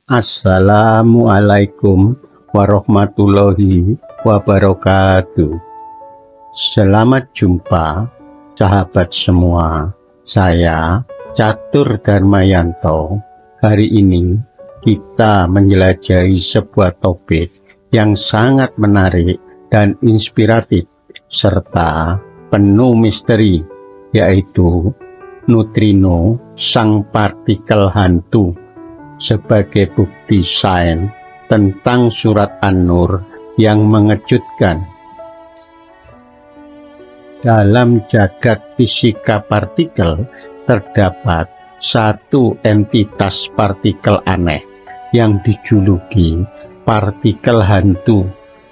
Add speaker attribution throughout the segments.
Speaker 1: Assalamualaikum warahmatullahi wabarakatuh. Selamat jumpa sahabat semua. Saya Catur Darmayanto. Hari ini kita menjelajahi sebuah topik yang sangat menarik dan inspiratif serta penuh misteri, yaitu neutrino, sang partikel hantu, sebagai bukti sains tentang surat An-Nur yang mengejutkan. Dalam jagat fisika partikel terdapat satu entitas partikel aneh yang dijuluki partikel hantu,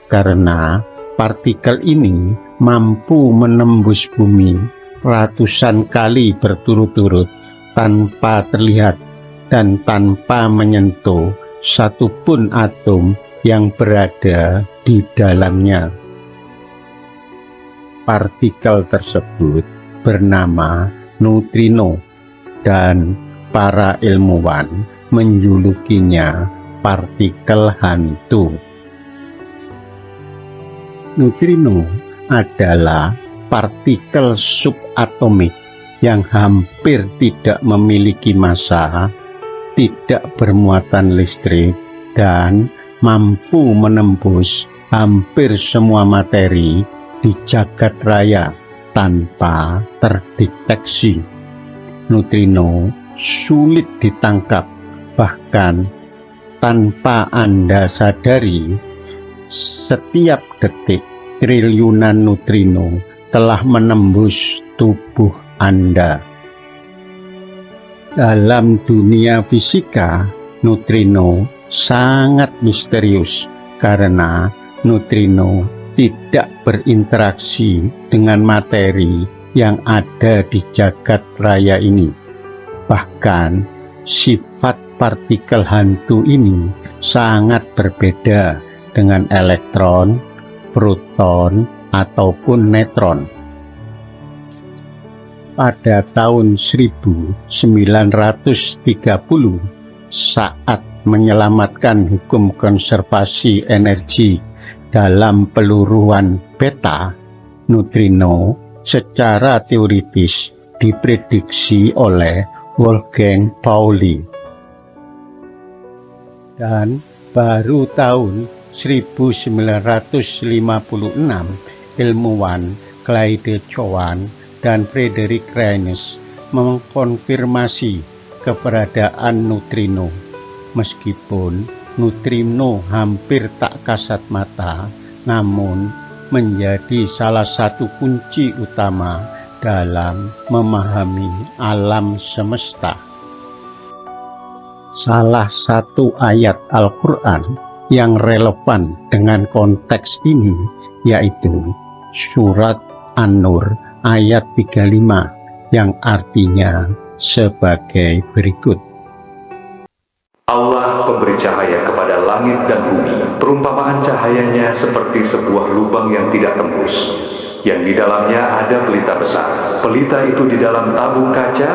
Speaker 1: karena partikel ini mampu menembus bumi ratusan kali berturut-turut tanpa terlihat dan tanpa menyentuh satupun atom yang berada di dalamnya. Partikel tersebut bernama neutrino dan para ilmuwan menjulukinya partikel hantu. Neutrino adalah partikel subatomik yang hampir tidak memiliki massa, tidak bermuatan listrik, dan mampu menembus hampir semua materi di jagat raya tanpa terdeteksi. Neutrino sulit ditangkap, bahkan tanpa Anda sadari, setiap detik triliunan neutrino telah menembus tubuh Anda. Dalam dunia fisika, neutrino sangat misterius karena neutrino tidak berinteraksi dengan materi yang ada di jagat raya ini. Bahkan, sifat partikel hantu ini sangat berbeda dengan elektron, proton, ataupun neutron. Pada tahun 1930, saat menyelamatkan hukum konservasi energi dalam peluruan beta, neutrino secara teoritis diprediksi oleh Wolfgang Pauli. Dan baru tahun 1956, ilmuwan Clyde Cowan dan Frederick Reines mengkonfirmasi keberadaan neutrino. Meskipun neutrino hampir tak kasat mata, namun menjadi salah satu kunci utama dalam memahami alam semesta. Salah satu ayat Al-Quran yang relevan dengan konteks ini yaitu surat An-Nur ayat 35 yang artinya sebagai berikut.
Speaker 2: Allah pemberi cahaya kepada langit dan bumi. Perumpamaan cahayanya seperti sebuah lubang yang tidak tembus, yang di dalamnya ada pelita besar. Pelita itu di dalam tabung kaca,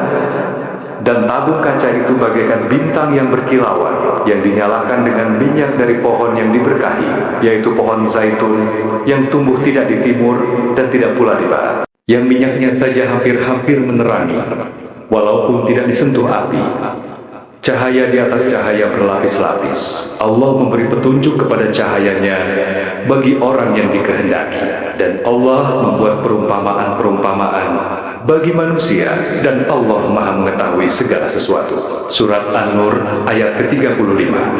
Speaker 2: dan tabung kaca itu bagaikan bintang yang berkilauan, yang dinyalakan dengan minyak dari pohon yang diberkahi, yaitu pohon zaitun, yang tumbuh tidak di timur dan tidak pula di barat, yang minyaknya saja hampir-hampir menerangi, walaupun tidak disentuh api. Cahaya di atas cahaya berlapis-lapis. Allah memberi petunjuk kepada cahayanya bagi orang yang dikehendaki. Dan Allah membuat perumpamaan-perumpamaan bagi manusia. Dan Allah Maha mengetahui segala sesuatu. Surat An-Nur ayat ke-35.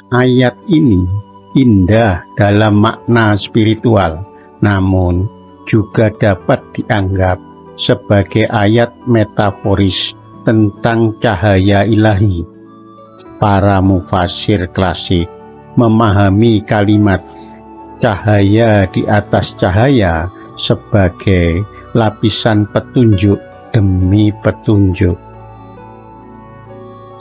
Speaker 1: Ayat ini indah dalam makna spiritual, namun juga dapat dianggap sebagai ayat metaforis tentang cahaya ilahi. Para mufasir klasik memahami kalimat cahaya di atas cahaya sebagai lapisan petunjuk demi petunjuk.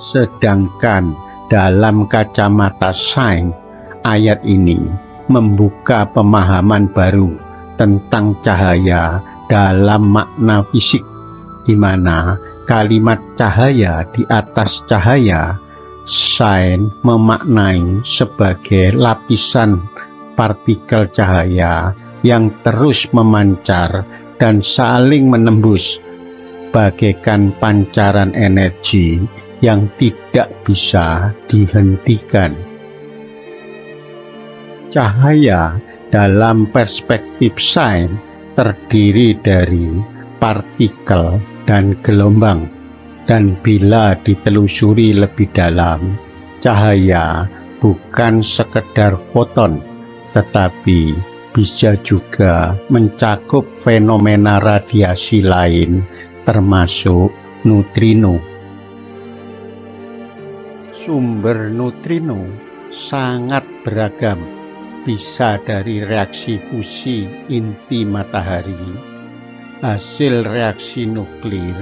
Speaker 1: Sedangkan dalam kacamata sains, ayat ini membuka pemahaman baru tentang cahaya dalam makna fisik, di mana kalimat cahaya di atas cahaya sains memaknai sebagai lapisan partikel cahaya yang terus memancar dan saling menembus bagaikan pancaran energi yang tidak bisa dihentikan. Cahaya dalam perspektif sains terdiri dari partikel dan gelombang, dan bila ditelusuri lebih dalam, cahaya bukan sekedar foton, tetapi bisa juga mencakup fenomena radiasi lain termasuk neutrino. Sumber neutrino sangat beragam, bisa dari reaksi fusi inti matahari, hasil reaksi nuklir,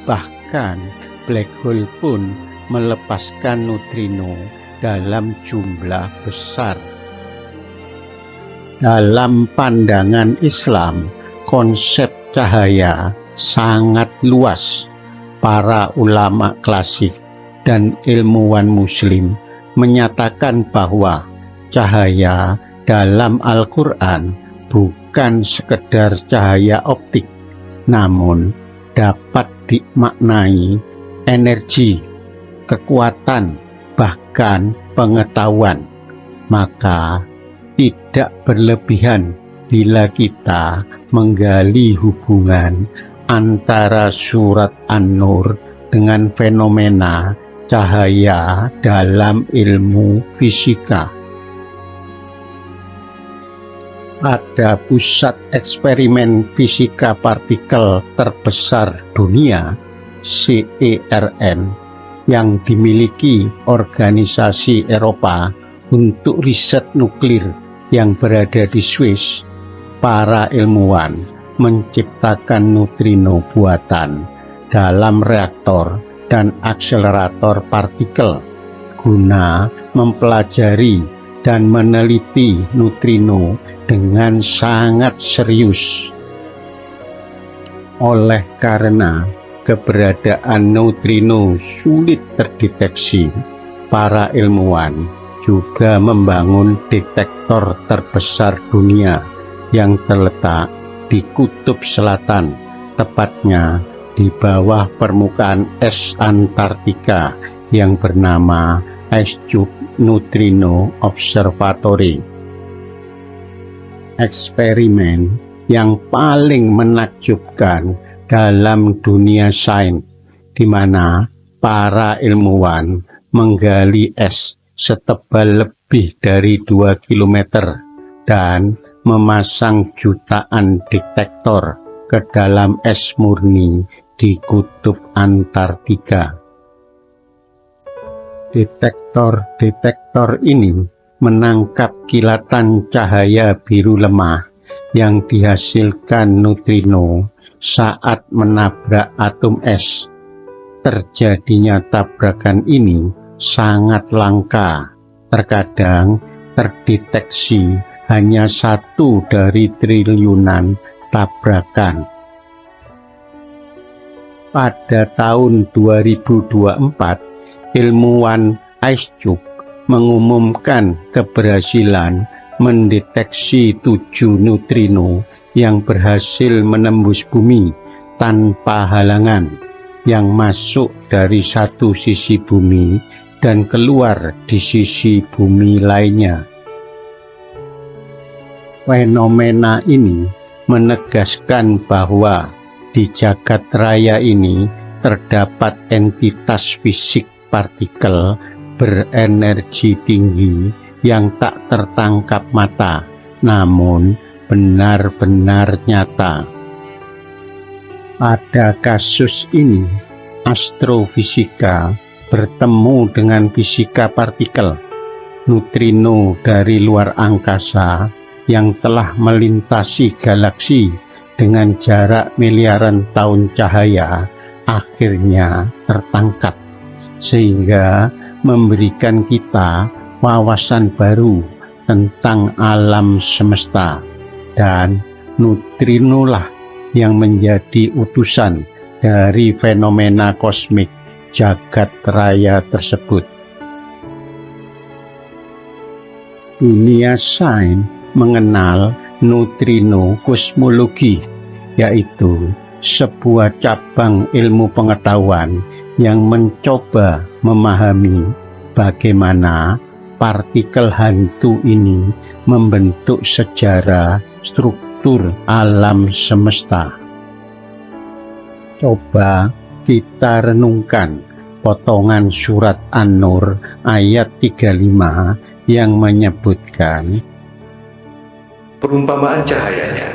Speaker 1: bahkan black hole pun melepaskan neutrino dalam jumlah besar. Dalam pandangan Islam, konsep cahaya sangat luas. Para ulama klasik dan ilmuwan muslim menyatakan bahwa cahaya dalam Al-Quran bukan sekedar cahaya optik, namun dapat dimaknai energi, kekuatan, bahkan pengetahuan. Maka tidak berlebihan bila kita menggali hubungan antara surat An-Nur dengan fenomena cahaya dalam ilmu fisika. Pada pusat eksperimen fisika partikel terbesar dunia, CERN, yang dimiliki organisasi Eropa untuk riset nuklir yang berada di Swiss, para ilmuwan menciptakan neutrino buatan dalam reaktor dan akselerator partikel guna mempelajari dan meneliti neutrino dengan sangat serius. Oleh karena keberadaan neutrino sulit terdeteksi, para ilmuwan juga membangun detektor terbesar dunia yang terletak di kutub selatan, tepatnya di bawah permukaan es Antartika yang bernama Ice Cube Neutrino Observatory. Eksperimen yang paling menakjubkan dalam dunia sains, di mana para ilmuwan menggali es setebal lebih dari 2 km dan memasang jutaan detektor ke dalam es murni di kutub Antartika. Detektor ini menangkap kilatan cahaya biru lemah yang dihasilkan neutrino saat menabrak atom es. Terjadinya tabrakan ini sangat langka, terkadang terdeteksi hanya 1 dari triliunan tabrakan. Pada tahun 2024, ilmuwan Ice Cube mengumumkan keberhasilan mendeteksi 7 neutrino yang berhasil menembus bumi tanpa halangan, yang masuk dari satu sisi bumi dan keluar di sisi bumi lainnya. Fenomena ini menegaskan bahwa di jagat raya ini terdapat entitas fisik partikel berenergi tinggi yang tak tertangkap mata, namun benar-benar nyata. Pada kasus ini, astrofisika bertemu dengan fisika partikel, neutrino dari luar angkasa yang telah melintasi galaksi dengan jarak miliaran tahun cahaya akhirnya tertangkap, sehingga memberikan kita wawasan baru tentang alam semesta, dan neutrino lah yang menjadi utusan dari fenomena kosmik jagat raya tersebut. Dunia sains mengenal neutrino kosmologi, yaitu sebuah cabang ilmu pengetahuan yang mencoba memahami bagaimana partikel hantu ini membentuk sejarah struktur alam semesta. Coba kita renungkan potongan surat An-Nur ayat 35 yang menyebutkan,
Speaker 2: perumpamaan cahayanya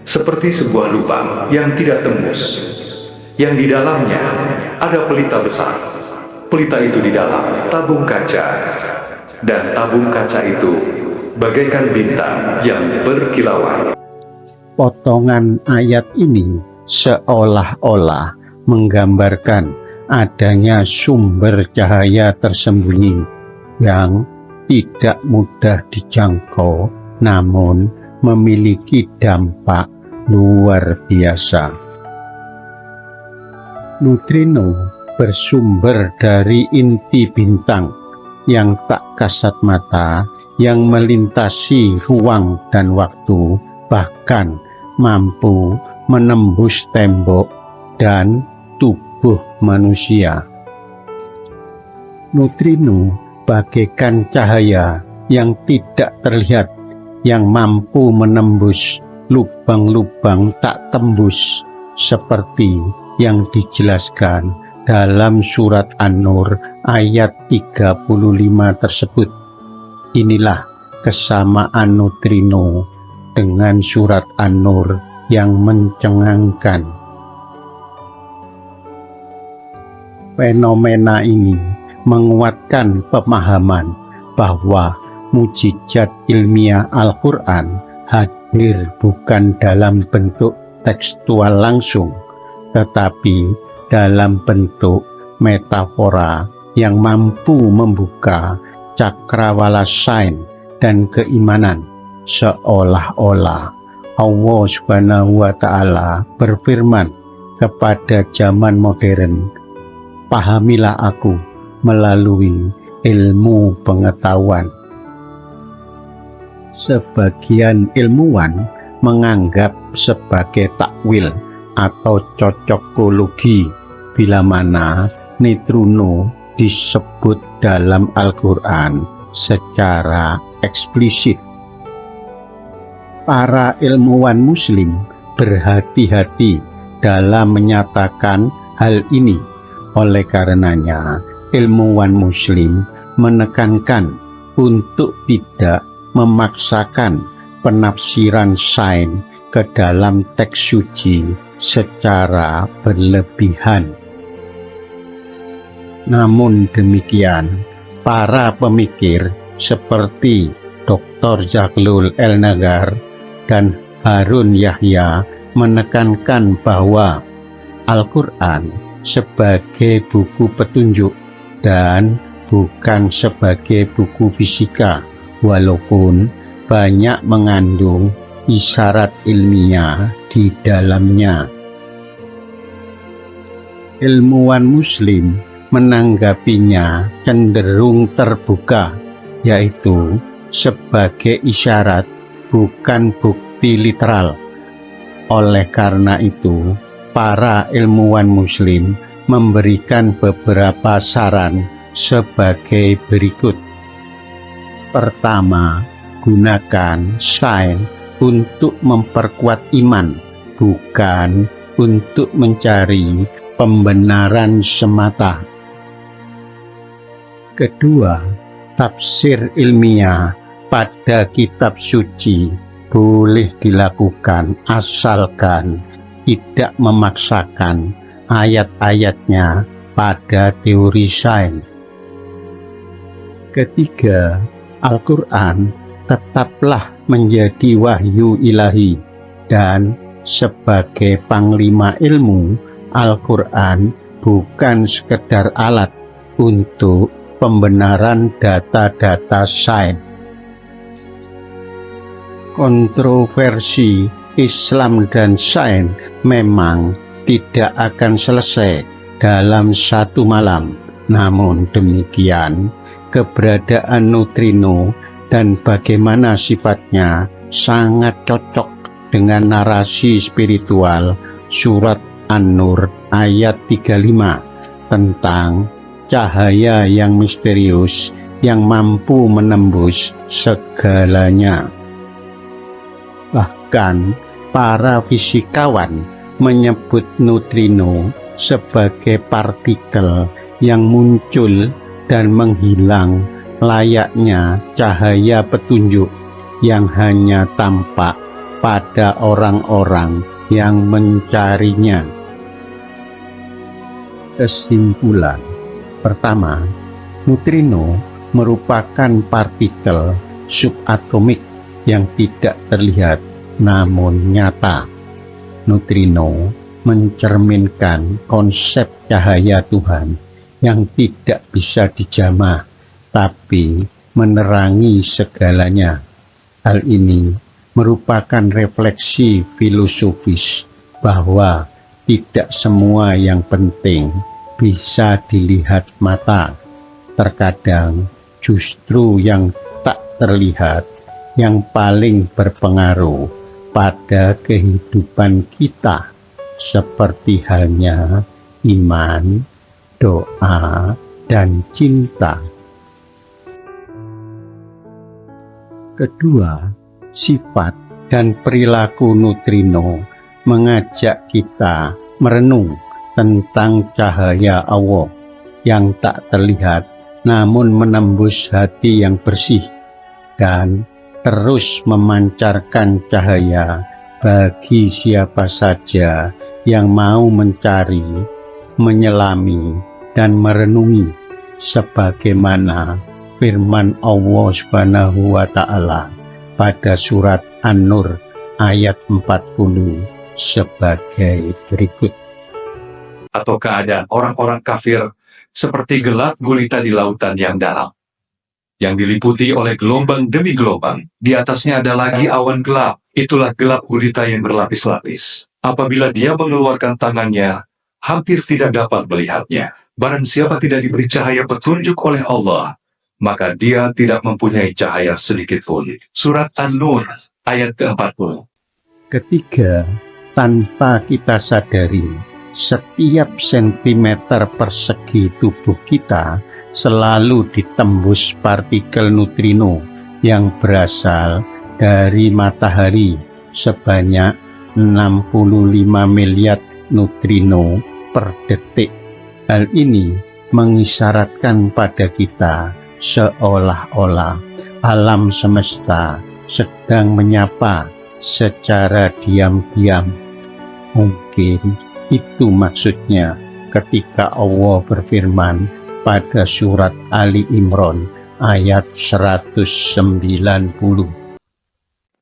Speaker 2: seperti sebuah lubang yang tidak tembus, yang di dalamnya ada pelita besar. Pelita itu di dalam tabung kaca, dan tabung kaca itu bagaikan bintang yang berkilauan.
Speaker 1: Potongan ayat ini seolah-olah menggambarkan adanya sumber cahaya tersembunyi yang tidak mudah dijangkau, namun memiliki dampak luar biasa. Neutrino bersumber dari inti bintang yang tak kasat mata, yang melintasi ruang dan waktu, bahkan mampu menembus tembok dan tubuh manusia. Neutrino bagaikan cahaya yang tidak terlihat, yang mampu menembus lubang-lubang tak tembus, seperti yang dijelaskan dalam surat An-Nur ayat 35 tersebut. Inilah kesamaan neutrino dengan surat An-Nur yang mencengangkan. Fenomena ini menguatkan pemahaman bahwa mukjizat ilmiah Al-Quran hadir bukan dalam bentuk tekstual langsung, tetapi dalam bentuk metafora yang mampu membuka cakrawala sains dan keimanan, seolah-olah Allah Subhanahu wa Ta'ala berfirman kepada zaman modern, pahamilah aku melalui ilmu pengetahuan. Sebagian ilmuwan menganggap sebagai takwil atau cocokologi bila mana neutrino disebut dalam Al-Quran secara eksplisit. Para ilmuwan muslim berhati-hati dalam menyatakan hal ini. Oleh karenanya, ilmuwan muslim menekankan untuk tidak memaksakan penafsiran sains ke dalam teks suci secara berlebihan. Namun demikian, para pemikir seperti Dr. Zaghloul El-Nagar dan Harun Yahya menekankan bahwa Al-Quran sebagai buku petunjuk dan bukan sebagai buku fisika, walaupun banyak mengandung isyarat ilmiah di dalamnya. Ilmuwan muslim menanggapinya cenderung terbuka, yaitu sebagai isyarat bukan bukti literal. Oleh karena itu, para ilmuwan muslim memberikan beberapa saran sebagai berikut. Pertama, gunakan sains untuk memperkuat iman, bukan untuk mencari pembenaran semata. Kedua, tafsir ilmiah pada kitab suci boleh dilakukan asalkan tidak memaksakan ayat-ayatnya pada teori sains. Ketiga, Al-Quran tetaplah menjadi wahyu ilahi, dan sebagai panglima ilmu, Al-Quran bukan sekedar alat untuk pembenaran data-data sains. Kontroversi Islam dan sains memang tidak akan selesai dalam satu malam. Namun demikian, keberadaan neutrino dan bagaimana sifatnya sangat cocok dengan narasi spiritual surat An-Nur ayat 35 tentang cahaya yang misterius yang mampu menembus segalanya. Bahkan para fisikawan menyebut neutrino sebagai partikel yang muncul dan menghilang layaknya cahaya petunjuk yang hanya tampak pada orang-orang yang mencarinya. Kesimpulan pertama, neutrino merupakan partikel subatomik yang tidak terlihat namun nyata. Neutrino mencerminkan konsep cahaya Tuhan yang tidak bisa dijamah, tapi menerangi segalanya. Hal ini merupakan refleksi filosofis bahwa tidak semua yang penting bisa dilihat mata. Terkadang justru yang tak terlihat yang paling berpengaruh pada kehidupan kita, seperti halnya iman, doa, dan cinta. Kedua, sifat dan perilaku neutrino mengajak kita merenung tentang cahaya Allah yang tak terlihat namun menembus hati yang bersih dan terus memancarkan cahaya bagi siapa saja yang mau mencari, menyelami, dan merenungi sebagaimana firman Allah Subhanahu wa Ta'ala pada surat An-Nur ayat 40 sebagai berikut.
Speaker 2: Atau keadaan orang-orang kafir seperti gelap gulita di lautan yang dalam, yang diliputi oleh gelombang demi gelombang. Di atasnya ada lagi awan gelap. Itulah gelap gulita yang berlapis-lapis. Apabila dia mengeluarkan tangannya, hampir tidak dapat melihatnya. Barang siapa tidak diberi cahaya petunjuk oleh Allah, maka dia tidak mempunyai cahaya sedikit pun. Surat An-Nur ayat ke-40.
Speaker 1: Ketiga, tanpa kita sadari, setiap sentimeter persegi tubuh kita selalu ditembus partikel neutrino yang berasal dari matahari sebanyak 65 miliar neutrino per detik. Hal ini mengisyaratkan pada kita seolah-olah alam semesta sedang menyapa secara diam-diam. Mungkin itu maksudnya ketika Allah berfirman pada surat Ali Imran ayat 190.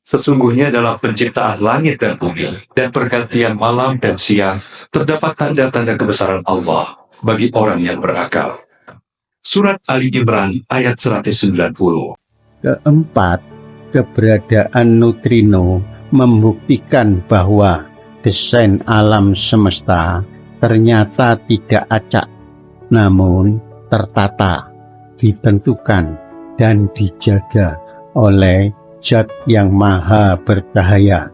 Speaker 2: Sesungguhnya dalam penciptaan langit dan bumi dan pergantian malam dan siang terdapat tanda-tanda kebesaran Allah bagi orang yang berakal. Surat Ali Imran ayat 190.
Speaker 1: Keempat, keberadaan neutrino membuktikan bahwa desain alam semesta ternyata tidak acak, namun tertata, ditentukan, dan dijaga oleh Zat yang maha bercahaya.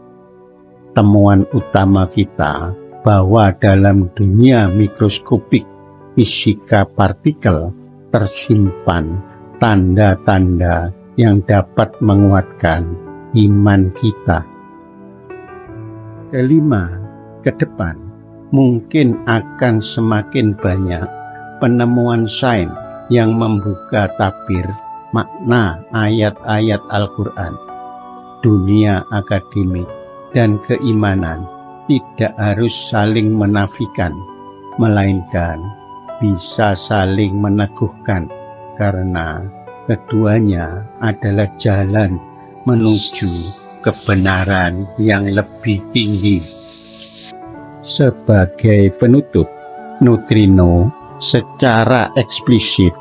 Speaker 1: Temuan utama kita bahwa dalam dunia mikroskopik fisika partikel tersimpan tanda-tanda yang dapat menguatkan iman kita. Kelima, ke depan mungkin akan semakin banyak penemuan sains yang membuka tabir makna ayat-ayat Al-Quran. Dunia akademik dan keimanan tidak harus saling menafikan, melainkan bisa saling meneguhkan, karena keduanya adalah jalan menuju kebenaran yang lebih tinggi. Sebagai penutup, neutrino secara eksplisit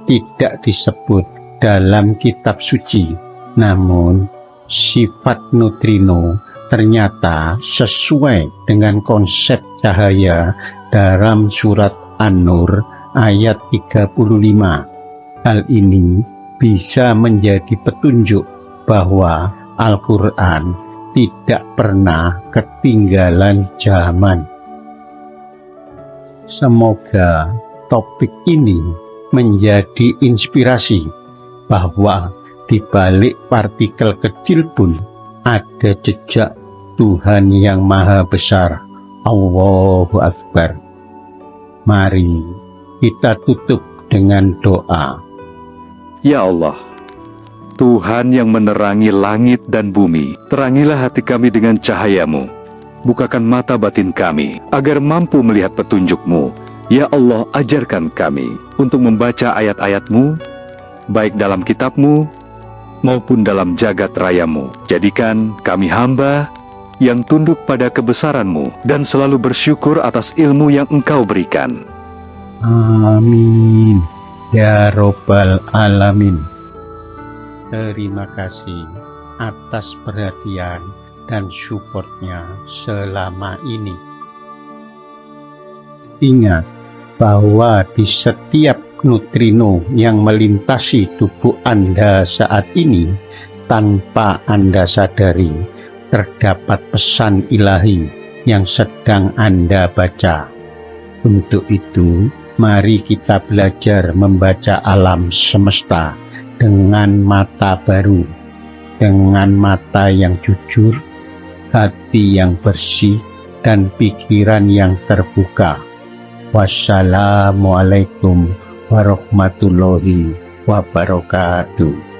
Speaker 1: tidak disebut dalam kitab suci, namun sifat neutrino ternyata sesuai dengan konsep cahaya dalam surat An-Nur ayat 35. Hal ini bisa menjadi petunjuk bahwa Al-Quran tidak pernah ketinggalan zaman. Semoga topik ini menjadi inspirasi bahwa di balik partikel kecil pun ada jejak Tuhan yang Maha Besar. Allahu Akbar. Mari kita tutup dengan doa.
Speaker 2: Ya Allah, Tuhan yang menerangi langit dan bumi, terangilah hati kami dengan cahaya-Mu. Bukakan mata batin kami, agar mampu melihat petunjuk-Mu. Ya Allah, ajarkan kami untuk membaca ayat-ayat-Mu, baik dalam kitab-Mu, maupun dalam jagat raya-Mu. Jadikan kami hamba yang tunduk pada kebesaran-Mu, dan selalu bersyukur atas ilmu yang Engkau berikan.
Speaker 1: Amin. Ya Robbal Alamin. Terima kasih atas perhatian dan supportnya selama ini. Ingat bahwa di setiap neutrino yang melintasi tubuh Anda saat ini, tanpa Anda sadari, terdapat pesan ilahi yang sedang Anda baca. Untuk itu, mari kita belajar membaca alam semesta dengan mata baru, dengan mata yang jujur, hati yang bersih, dan pikiran yang terbuka. Wassalamualaikum warahmatullahi wabarakatuh.